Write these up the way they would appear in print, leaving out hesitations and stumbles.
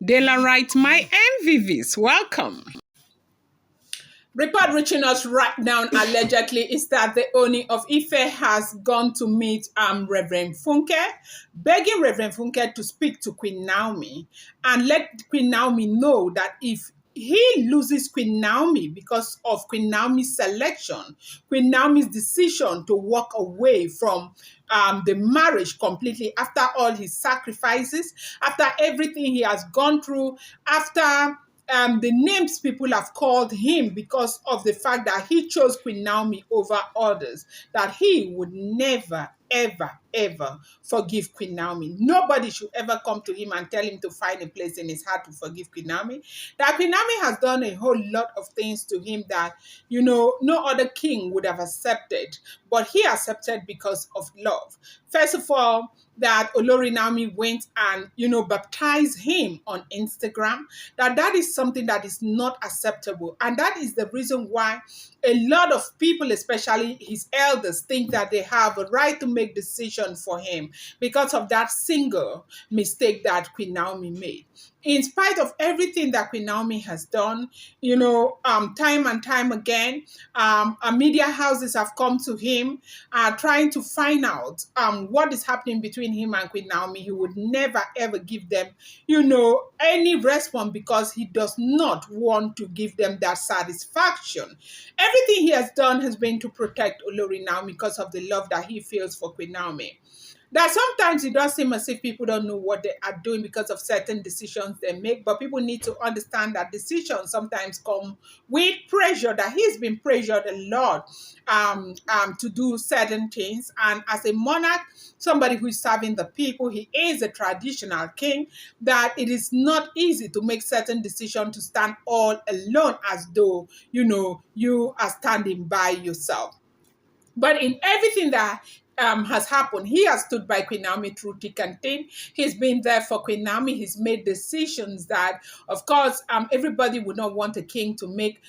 Dela write my MVVs. Welcome. Report reaching us right now allegedly is that the Ooni of Ife has gone to meet Reverend Funke, begging Reverend Funke to speak to Queen Naomi and let Queen Naomi know that if he loses Queen Naomi because of Queen Naomi's selection, Queen Naomi's decision to walk away from the marriage completely after all his sacrifices, after everything he has gone through, after the names people have called him because of the fact that he chose Queen Naomi over others, that he would never, ever forgive Queen Naomi. Nobody should ever come to him and tell him to find a place in his heart to forgive Queen Naomi. That Queen Naomi has done a whole lot of things to him that, no other king would have accepted, but he accepted because of love. First of all, that Olori Naomi went and, baptized him on Instagram, that is something that is not acceptable. And that is the reason why a lot of people, especially his elders, think that they have a right to make decisions for him because of that single mistake that Queen Naomi made. In spite of everything that Queen Naomi has done, time and time again, media houses have come to him trying to find out what is happening between him and Queen Naomi. He would never ever give them, any response because he does not want to give them that satisfaction. Everything he has done has been to protect Olori Naomi because of the love that he feels for Queen Naomi. That sometimes it does seem as if people don't know what they are doing because of certain decisions they make, but people need to understand that decisions sometimes come with pressure, that he's been pressured a lot to do certain things. And as a monarch, somebody who is serving the people, he is a traditional king, that it is not easy to make certain decisions to stand all alone as though, you are standing by yourself. But in everything that has happened, he has stood by Queen Naomi through thick and thin. He's been there for Queen Naomi. He's made decisions that, of course, everybody would not want a king to make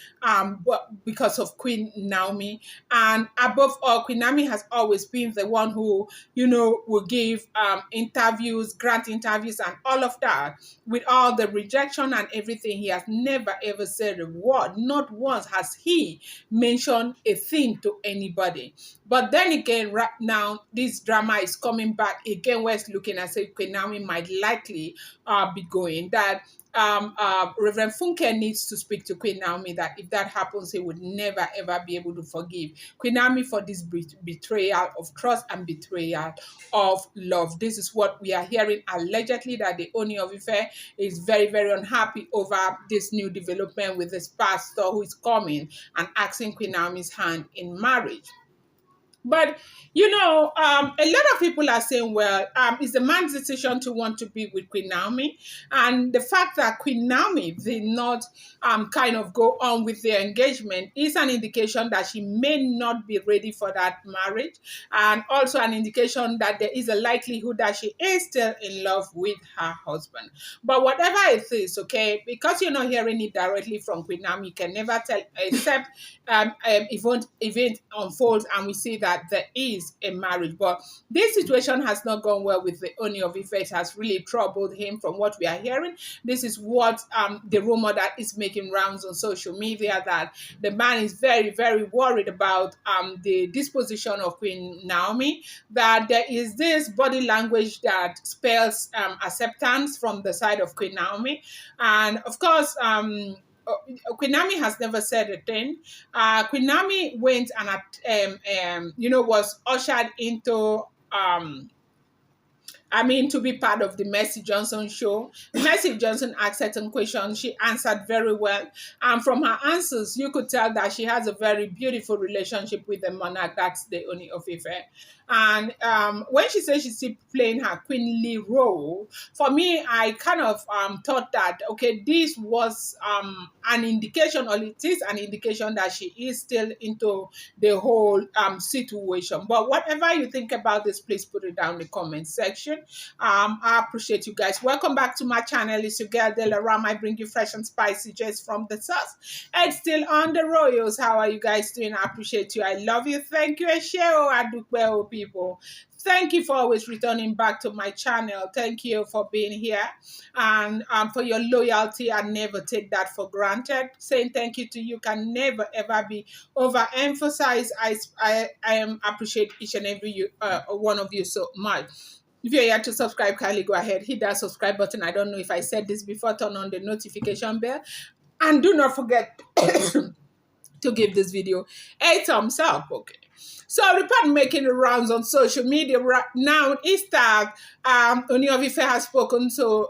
because of Queen Naomi. And above all, Queen Naomi has always been the one who, will give interviews, grant interviews, and all of that. With all the rejection and everything, he has never ever said a word. Not once has he mentioned a thing to anybody. But then again, right now, this drama is coming back again, where it's looking as if Queen Naomi might likely be going. That Reverend Funke needs to speak to Queen Naomi, that if that happens, he would never ever be able to forgive Queen Naomi for this betrayal of trust and betrayal of love. This is what we are hearing allegedly, that the Ooni of Ife is very, very unhappy over this new development with this pastor who is coming and asking Queen Naomi's hand in marriage. But a lot of people are saying, well, it's the man's decision to want to be with Queen Naomi, and the fact that Queen Naomi did not kind of go on with their engagement is an indication that she may not be ready for that marriage, and also an indication that there is a likelihood that she is still in love with her husband. But whatever it is, okay, because you're not hearing it directly from Queen Naomi, you can never tell, except event unfolds and we see that there is a marriage. But this situation has not gone well with the Ooni of Ife. It has really troubled him from what we are hearing. This is what the rumor that is making rounds on social media, that the man is very, very worried about the disposition of Queen Naomi, that there is this body language that spells acceptance from the side of Queen Naomi. And of course, Queen Naomi has never said a thing. Queen Naomi went and was ushered into to be part of the Mercy Johnson show. Mercy Johnson asked certain questions. She answered very well. And from her answers, you could tell that she has a very beautiful relationship with the monarch. That's the Ooni of Ife. And when she says she's still playing her queenly role, for me, I kind of thought that, okay, this was an indication, or it is an indication that she is still into the whole situation. But whatever you think about this, please put it down in the comment section. I appreciate you guys. Welcome back to my channel. It's your girl Delaram. I bring you fresh and spicy just from the source. And still on the Royals. How are you guys doing? I appreciate you. I love you. Thank you. Esheo Adukwe people. Thank you for always returning back to my channel. Thank you for being here and for your loyalty. I never take that for granted. Saying thank you to you can never ever be overemphasized. I am appreciate each and every one of you so much. If you're here to subscribe, kindly go ahead, hit that subscribe button. I don't know if I said this before. Turn on the notification bell. And do not forget to give this video a thumbs up, okay? So, report making the rounds on social media right now is that Ooni Of Ife has spoken to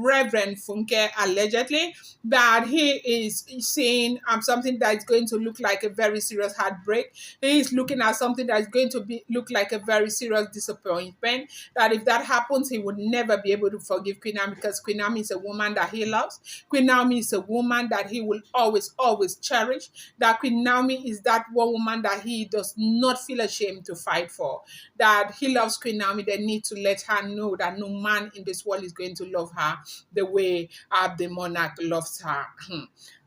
Reverend Funke allegedly that he is seeing something that is going to look like a very serious heartbreak. He is looking at something that is going to look like a very serious disappointment. That if that happens, he would never be able to forgive Queen Naomi because Queen Naomi is a woman that he loves. Queen Naomi is a woman that he will always, always cherish. That Queen Naomi is that one woman that he does not feel ashamed to fight for. That he loves Queen Naomi. They need to let her know that no man in this world is going to love her the way the monarch loves her.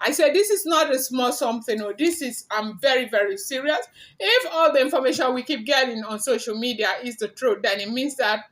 I said this is not a small something. No, this is very, very serious. If all the information we keep getting on social media is the truth, then it means that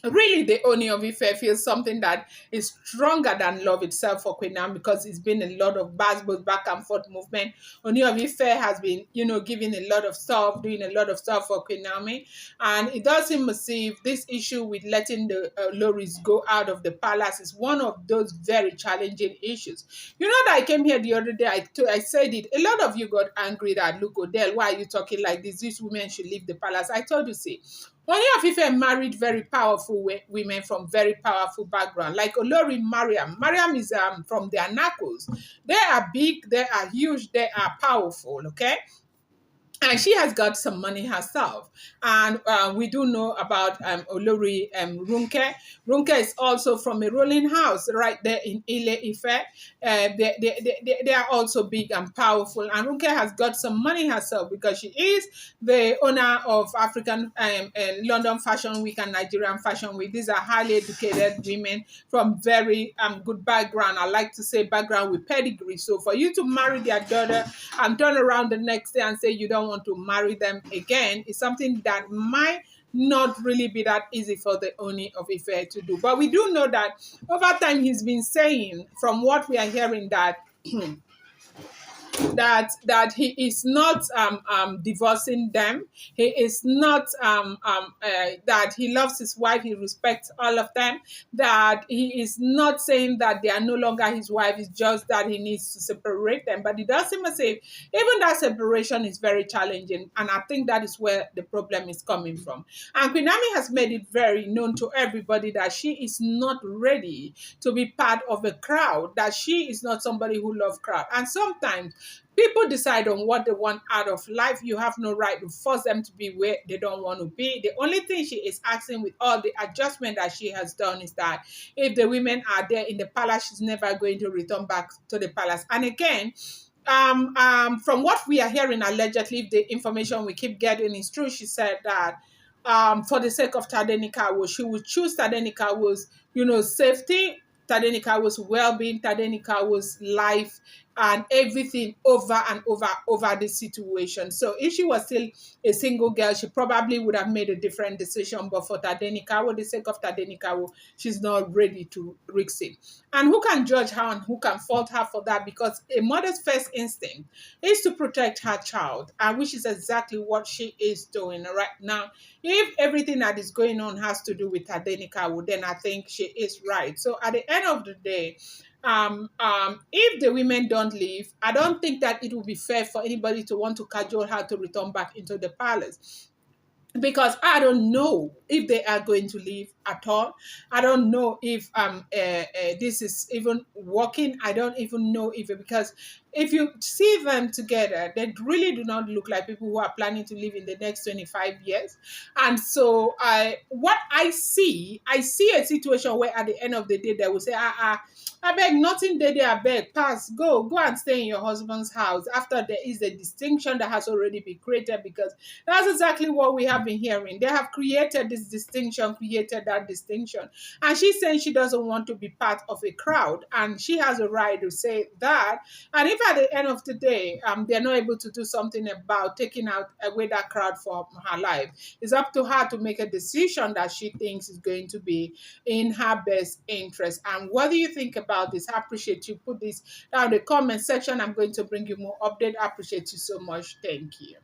really the Ooni of Ife feels something that is stronger than love itself for Queen Naomi because it's been a lot of both back and forth movement. Ooni of Ife has been, giving a lot of stuff, doing a lot of stuff for Queen Naomi. And it does seem as if this issue with letting the Loris go out of the palace is one of those very challenging issues. You know that I came here the other day, I said it, a lot of you got angry that, look, Odell, why are you talking like this? These women should leave the palace. I told you, see, Ooni of Ife married very powerful women from very powerful background, like Olori Mariam. Mariam is from the Anakos. They are big, they are huge, they are powerful, okay? And she has got some money herself. And we do know about Olori Runke. Runke is also from a ruling house right there in Ile Ife. They are also big and powerful. And Runke has got some money herself because she is the owner of African London Fashion Week and Nigerian Fashion Week. These are highly educated women from very good background. I like to say background with pedigree. So for you to marry their daughter and turn around the next day and say you don't want to marry them again is something that might not really be that easy for the Ooni of Ife to do. But we do know that over time he's been saying, from what we are hearing, that that he is not divorcing them. He is not that he loves his wife. He respects all of them. That he is not saying that they are no longer his wife. It's just that he needs to separate them. But it does seem as if even that separation is very challenging. And I think that is where the problem is coming from. And Queen Naomi has made it very known to everybody that she is not ready to be part of a crowd. That she is not somebody who loves crowd. And sometimes people decide on what they want out of life. You have no right to force them to be where they don't want to be. The only thing she is asking with all the adjustment that she has done is that if the women are there in the palace, she's never going to return back to the palace. And again, from what we are hearing allegedly, if the information we keep getting is true, she said that for the sake of Tadenikawo, she would choose Tadenikawo's, safety, Tadenikawo's well-being, Tadenikawo's life, and everything over and over the situation. So if she was still a single girl, she probably would have made a different decision. But for Tadenikawo, the sake of Tadenikawo, she's not ready to risk it. And who can judge her and who can fault her for that? Because a mother's first instinct is to protect her child, and which is exactly what she is doing right now. If everything that is going on has to do with Tadenikawo, then I think she is right. So at the end of the day, if the women don't leave, I don't think that it will be fair for anybody to want to cajole her to return back into the palace. Because I don't know if they are going to leave at all. I don't know if this is even working. I don't even know if because if you see them together, they really do not look like people who are planning to live in the next 25 years. And so what I see a situation where at the end of the day they will say, I beg, nothing there, I beg, pass, go and stay in your husband's house after there is a distinction that has already been created, because that's exactly what we have been hearing. They have created this distinction, created that distinction. And she's saying she doesn't want to be part of a crowd, and she has a right to say that. And if at the end of the day, they're not able to do something about taking out away that crowd from her life. It's up to her to make a decision that she thinks is going to be in her best interest. And what do you think about this? I appreciate you. Put this down in the comment section. I'm going to bring you more update. I appreciate you so much. Thank you.